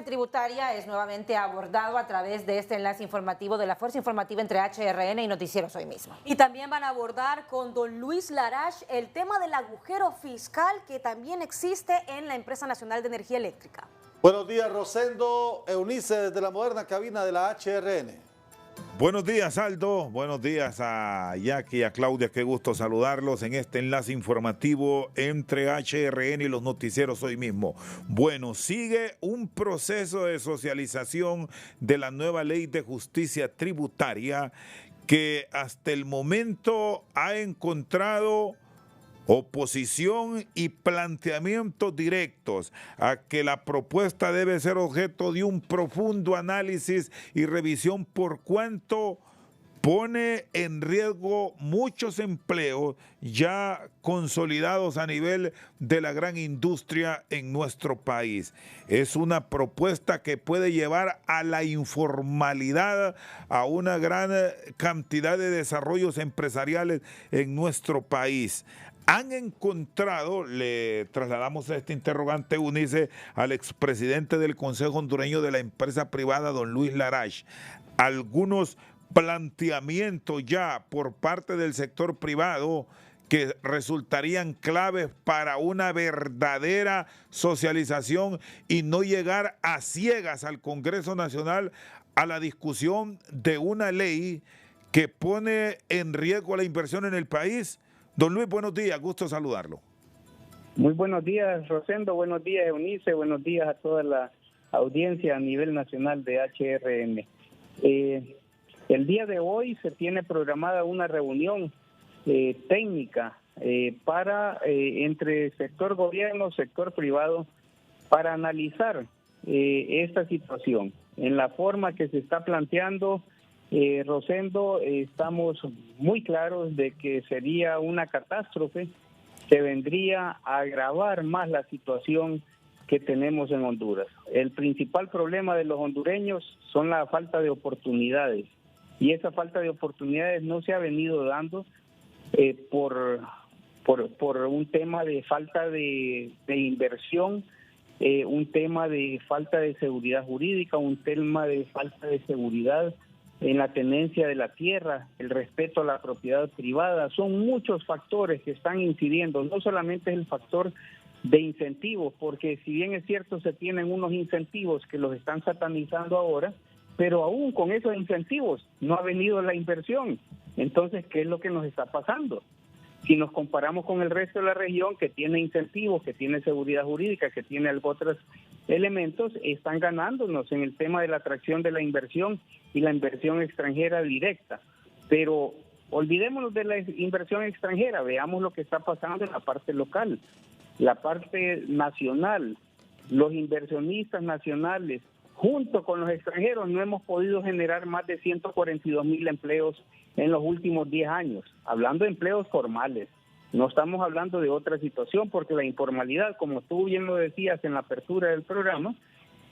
justicia tributaria es nuevamente abordado a través de este enlace informativo de la Fuerza Informativa entre HRN y Noticieros Hoy Mismo. Y también van a abordar con don Luis Larache el tema del agujero fiscal que también existe en la Empresa Nacional de Energía Eléctrica. Buenos días, Rosendo, Eunice, desde la moderna cabina de la HRN. Buenos días, Aldo. Buenos días a Jackie y a Claudia. Qué gusto saludarlos en este enlace informativo entre HRN y los noticieros hoy mismo. Bueno, sigue un proceso de socialización de la nueva ley de justicia tributaria que hasta el momento ha encontrado oposición y planteamientos directos a que la propuesta debe ser objeto de un profundo análisis y revisión por cuanto pone en riesgo muchos empleos ya consolidados a nivel de la gran industria en nuestro país. Es una propuesta que puede llevar a la informalidad, a una gran cantidad de desarrollos empresariales en nuestro país. Han encontrado, le trasladamos este interrogante, Eunice, al expresidente del Consejo Hondureño de la empresa privada, don Luis Larache, algunos planteamientos ya por parte del sector privado que resultarían claves para una verdadera socialización y no llegar a ciegas al Congreso Nacional a la discusión de una ley que pone en riesgo la inversión en el país. Don Luis, buenos días, gusto saludarlo. Muy buenos días, Rosendo, buenos días, Eunice, buenos días a toda la audiencia a nivel nacional de HRN. El día de hoy se tiene programada una reunión técnica para entre sector gobierno, sector privado, para analizar esta situación. En la forma que se está planteando, Rosendo, estamos muy claros de que sería una catástrofe, se vendría a agravar más la situación que tenemos en Honduras. El principal problema de los hondureños son la falta de oportunidades, y esa falta de oportunidades no se ha venido dando por un tema de falta de inversión, un tema de falta de seguridad jurídica, un tema de falta de seguridad en la tenencia de la tierra, el respeto a la propiedad privada. Son muchos factores que están incidiendo, no solamente es el factor de incentivos, porque si bien es cierto se tienen unos incentivos que los están satanizando ahora, pero aún con esos incentivos no ha venido la inversión. Entonces, ¿qué es lo que nos está pasando? Si nos comparamos con el resto de la región que tiene incentivos, que tiene seguridad jurídica, que tiene otros elementos, están ganándonos en el tema de la atracción de la inversión y la inversión extranjera directa. Pero olvidémonos de la inversión extranjera, veamos lo que está pasando en la parte local, la parte nacional. Los inversionistas nacionales, junto con los extranjeros, no hemos podido generar más de 142,000 empleos en los últimos 10 años, hablando de empleos formales. No estamos hablando de otra situación, porque la informalidad, como tú bien lo decías en la apertura del programa,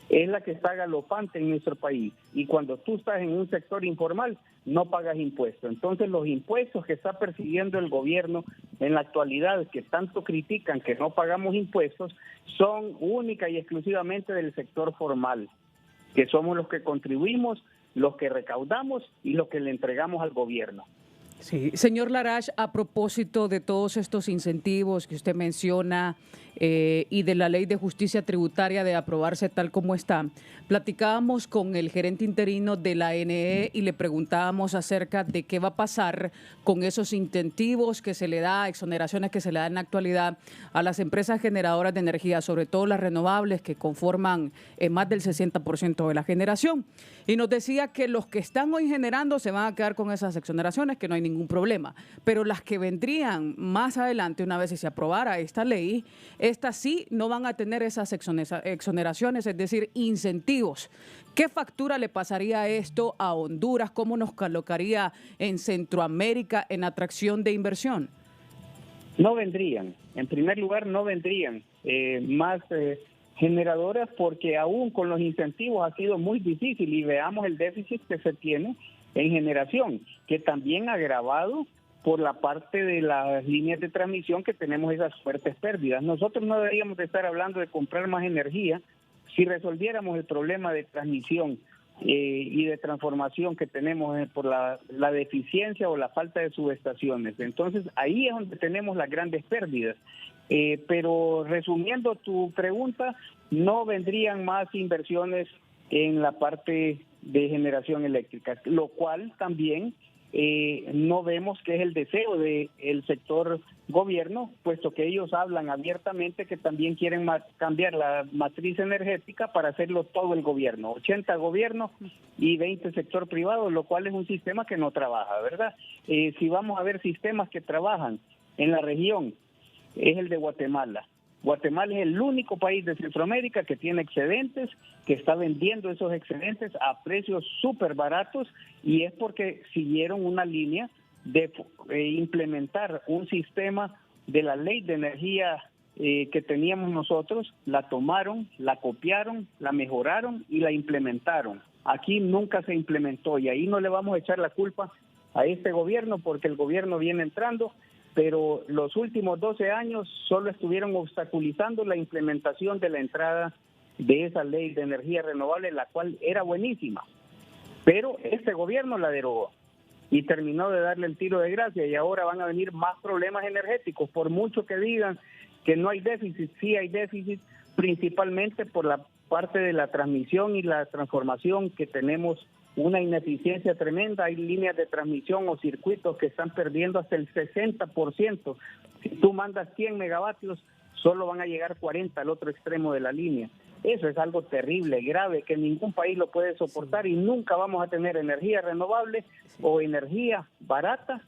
es la que está galopante en nuestro país. Y cuando tú estás en un sector informal, no pagas impuestos. Entonces, los impuestos que está persiguiendo el gobierno en la actualidad, que tanto critican que no pagamos impuestos, son única y exclusivamente del sector formal, que somos los que contribuimos, los que recaudamos y los que le entregamos al gobierno. Sí, señor Larache, a propósito de todos estos incentivos que usted menciona y de la ley de justicia tributaria de aprobarse tal como está, platicábamos con el gerente interino de la ANE y le preguntábamos acerca de qué va a pasar con esos incentivos que se le da, exoneraciones que se le dan en la actualidad a las empresas generadoras de energía, sobre todo las renovables que conforman más del 60% de la generación. Y nos decía que los que están hoy generando se van a quedar con esas exoneraciones, que no hay ningún problema, pero las que vendrían más adelante, una vez se aprobara esta ley, estas sí no van a tener esas exoneraciones, es decir, incentivos. ¿Qué factura le pasaría esto a Honduras? ¿Cómo nos colocaría en Centroamérica en atracción de inversión? No vendrían, en primer lugar no vendrían más generadoras, porque aún con los incentivos ha sido muy difícil, y veamos el déficit que se tiene en generación, que también ha agravado por la parte de las líneas de transmisión, que tenemos esas fuertes pérdidas. Nosotros no deberíamos de estar hablando de comprar más energía si resolviéramos el problema de transmisión y de transformación que tenemos por la deficiencia o la falta de subestaciones. Entonces, ahí es donde tenemos las grandes pérdidas. Pero resumiendo tu pregunta, no vendrían más inversiones en la parte de generación eléctrica, lo cual también no vemos que es el deseo del sector gobierno, puesto que ellos hablan abiertamente que también quieren cambiar la matriz energética para hacerlo todo el gobierno, 80 gobierno y 20 sector privado, lo cual es un sistema que no trabaja, ¿verdad? Si vamos a ver sistemas que trabajan en la región, es el de Guatemala. Guatemala es el único país de Centroamérica que tiene excedentes, que está vendiendo esos excedentes a precios súper baratos, y es porque siguieron una línea de implementar un sistema de la ley de energía que teníamos nosotros, la tomaron, la copiaron, la mejoraron y la implementaron. Aquí nunca se implementó y ahí no le vamos a echar la culpa a este gobierno porque el gobierno viene entrando, pero los últimos 12 años solo estuvieron obstaculizando la implementación de la entrada de esa ley de energía renovable, la cual era buenísima. Pero este gobierno la derogó y terminó de darle el tiro de gracia y ahora van a venir más problemas energéticos. Por mucho que digan que no hay déficit, sí hay déficit, principalmente por la parte de la transmisión y la transformación, que tenemos una ineficiencia tremenda. Hay líneas de transmisión o circuitos que están perdiendo hasta el 60%. Si tú mandas 100 megavatios, solo van a llegar 40 al otro extremo de la línea. Eso es algo terrible, grave, que ningún país lo puede soportar y nunca vamos a tener energía renovable o energía barata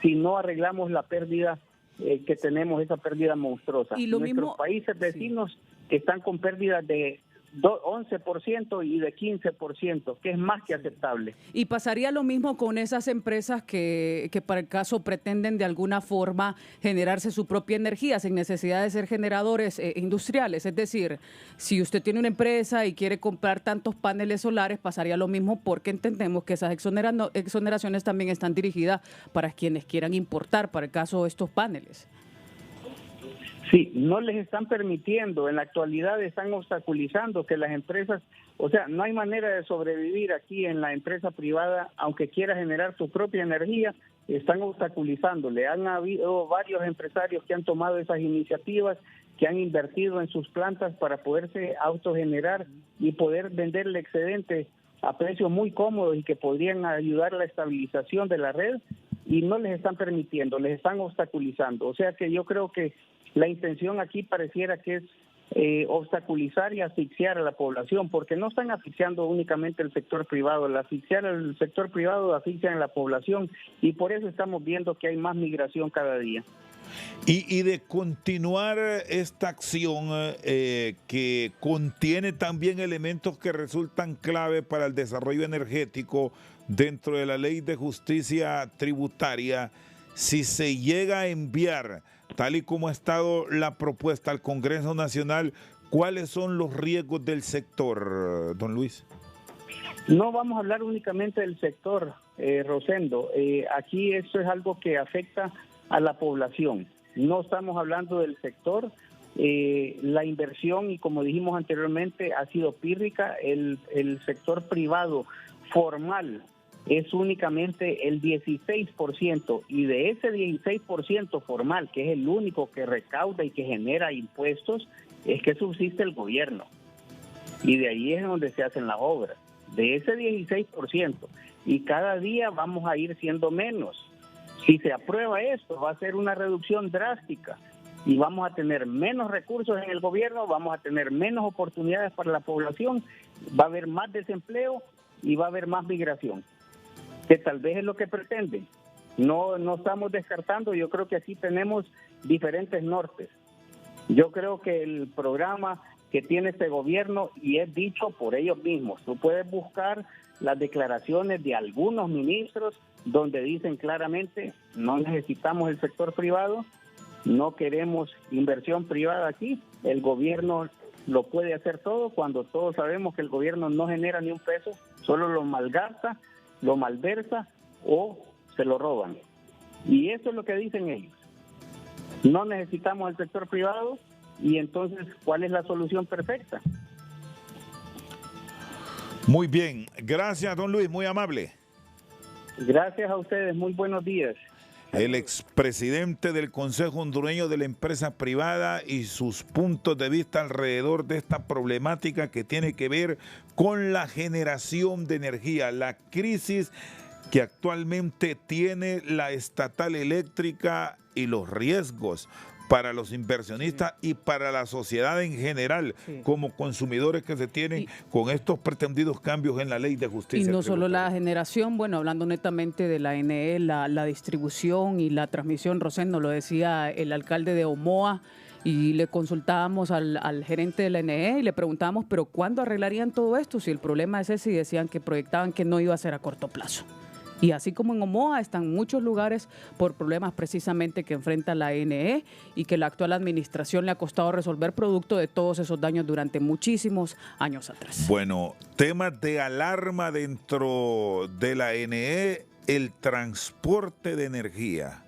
si no arreglamos la pérdida que tenemos, esa pérdida monstruosa. Y lo Nuestros mismo, países vecinos están con pérdidas de 11% y de 15%, que es más que aceptable. y pasaría lo mismo con esas empresas que para el caso pretenden de alguna forma generarse su propia energía sin necesidad de ser generadores industriales. Es decir, si usted tiene una empresa y quiere comprar tantos paneles solares, pasaría lo mismo, porque entendemos que esas exoneraciones también están dirigidas para quienes quieran importar, para el caso de estos paneles. Sí, no les están permitiendo, en la actualidad están obstaculizando que las empresas, o sea, no hay manera de sobrevivir aquí en la empresa privada, aunque quiera generar su propia energía, están obstaculizándole. Han habido varios empresarios que han tomado esas iniciativas, que han invertido en sus plantas para poderse autogenerar y poder vender el excedente a precios muy cómodos y que podrían ayudar a la estabilización de la red, y no les están permitiendo, les están obstaculizando. O sea que yo creo que la intención aquí pareciera que es obstaculizar y asfixiar a la población, porque no están asfixiando únicamente el sector privado, al asfixiar al sector privado asfixian a la población, y por eso estamos viendo que hay más migración cada día. Y de continuar esta acción que contiene también elementos que resultan clave para el desarrollo energético dentro de la Ley de Justicia Tributaria, si se llega a enviar, tal y como ha estado la propuesta al Congreso Nacional, ¿cuáles son los riesgos del sector, don Luis? No vamos a hablar únicamente del sector, Rosendo. Aquí esto es algo que afecta a la población. No estamos hablando del sector. La inversión, y como dijimos anteriormente, ha sido pírrica. El sector privado formal es únicamente el 16%, y de ese 16% formal, que es el único que recauda y que genera impuestos, es que subsiste el gobierno. Y de ahí es donde se hacen las obras. De ese 16%, y cada día vamos a ir siendo menos. Si se aprueba esto, va a ser una reducción drástica y vamos a tener menos recursos en el gobierno, vamos a tener menos oportunidades para la población, va a haber más desempleo y va a haber más migración, que tal vez es lo que pretenden. No estamos descartando, yo creo que aquí tenemos diferentes nortes. Yo creo que el programa que tiene este gobierno, y es dicho por ellos mismos, tú puedes buscar las declaraciones de algunos ministros donde dicen claramente: no necesitamos el sector privado, no queremos inversión privada aquí, el gobierno lo puede hacer todo, cuando todos sabemos que el gobierno no genera ni un peso, solo lo malgasta, lo malversa o se lo roban. Y eso es lo que dicen ellos. No necesitamos el sector privado, y entonces, ¿cuál es la solución perfecta? Muy bien, gracias don Luis, muy amable. Gracias a ustedes, muy buenos días. El expresidente del Consejo Hondureño de la Empresa Privada y sus puntos de vista alrededor de esta problemática que tiene que ver con la generación de energía, la crisis que actualmente tiene la estatal eléctrica y los riesgos para los inversionistas y para la sociedad en general, como consumidores que se tienen con estos pretendidos cambios en la ley de justicia. Y no solo la generación, bueno, hablando netamente de la NE, la distribución y la transmisión, Rosendo, lo decía el alcalde de Omoa, y le consultábamos al gerente de la NE y le preguntábamos, pero ¿cuándo arreglarían todo esto? Si el problema es ese, y decían que proyectaban que no iba a ser a corto plazo. Y así como en Omoa, están muchos lugares por problemas precisamente que enfrenta la NE y que la actual administración le ha costado resolver producto de todos esos daños durante muchísimos años atrás. Bueno, temas de alarma dentro de la NE, el transporte de energía.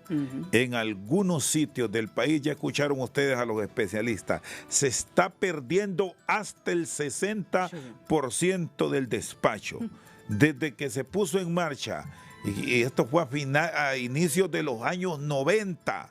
En algunos sitios del país, ya escucharon ustedes a los especialistas, se está perdiendo hasta el 60% del despacho. Desde que se puso en marcha, y esto fue a inicios de los años 90,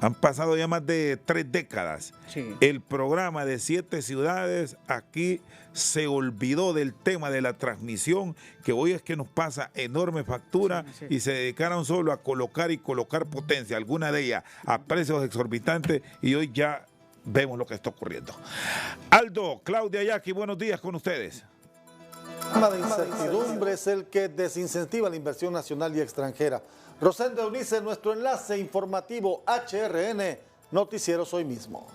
han pasado ya más de 3 décadas. El programa de 7 ciudades, aquí se olvidó del tema de la transmisión, que hoy es que nos pasa enorme factura, y se dedicaron solo a colocar potencia, alguna de ellas a precios exorbitantes, y hoy ya vemos lo que está ocurriendo. Aldo, Claudia, Jackie, buenos días con ustedes. El tema de incertidumbre es el que desincentiva la inversión nacional y extranjera. Rosendo Eunice, nuestro enlace informativo HRN, Noticieros Hoy Mismo.